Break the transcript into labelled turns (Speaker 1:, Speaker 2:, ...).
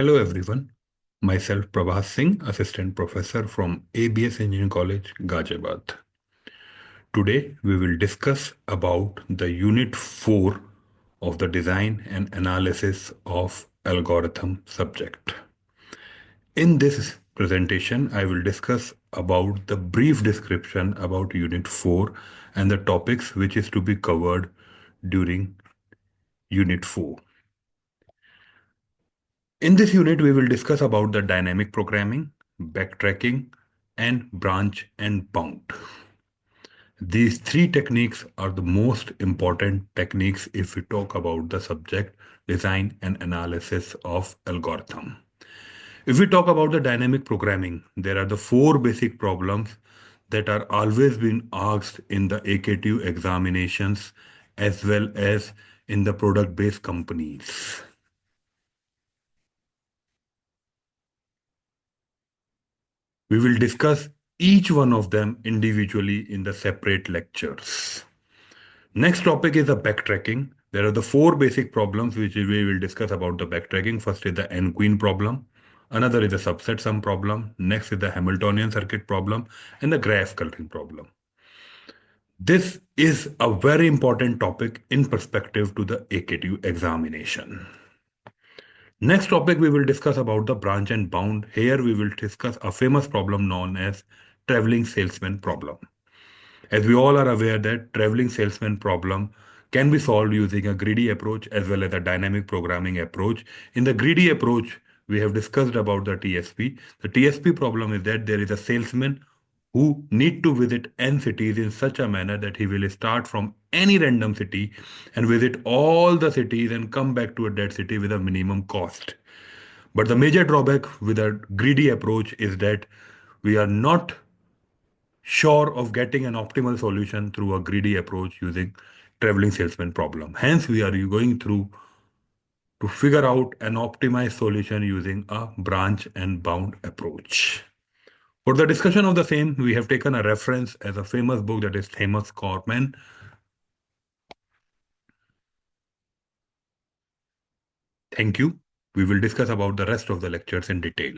Speaker 1: Hello everyone, myself Prabhas Singh, Assistant Professor from ABES Engineering College, Ghaziabad. Today we will discuss about the Unit 4 of the Design and Analysis of Algorithm subject. In this presentation, I will discuss about the brief description about Unit 4 and the topics which is to be covered during Unit 4. In this unit, we will discuss about the dynamic programming, backtracking, and branch and bound. These three techniques are the most important techniques if we talk about the subject design and analysis of algorithm. If we talk about the dynamic programming, there are the four basic problems that are always being asked in the AKTU examinations as well as in the product-based companies. We will discuss each one of them individually in the separate lectures. Next topic is the backtracking. There are the four basic problems which we will discuss about the backtracking. First is the n-queen problem. Another is the subset sum problem. Next is the Hamiltonian circuit problem and the graph coloring problem. This is a very important topic in perspective to the AKTU examination. Next topic we will discuss about the branch and bound. Here we will discuss a famous problem known as traveling salesman problem. As we all are aware that traveling salesman problem can be solved using a greedy approach as well as a dynamic programming approach. In the greedy approach, we have discussed about the TSP. The TSP problem is that there is a salesman who need to visit n cities in such a manner that he will start from any random city and visit all the cities and come back to a dead city with a minimum cost. But the major drawback with a greedy approach is that we are not sure of getting an optimal solution through a greedy approach using traveling salesman problem. Hence, we are going through to figure out an optimized solution using a branch and bound approach. For the discussion of the same, we have taken a reference as a famous book that is Thomas Corman. Thank you. We will discuss about the rest of the lectures in detail.